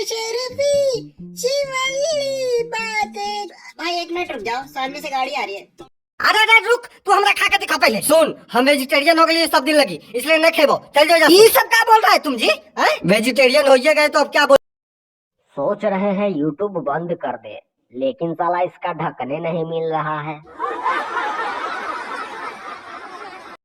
शर्फी शिवल्ली बातें। भाई एक मिनट रुक जाओ, सामने से गाड़ी आ रही है। अरे अरे रुक, तू हमरा खा के दिखा पहले। सुन, हम वेजिटेरियन हो गए सब दिन लगी, इसलिए नहीं खेबो। चल जाओ। ये सब क्या बोल रहा है तुम जी? वेजिटेरियन हो गए तो अब क्या बोल? सोच रहे हैं यूट्यूब बंद कर दे, लेकिन साला इसका ढकने नहीं मिल रहा है।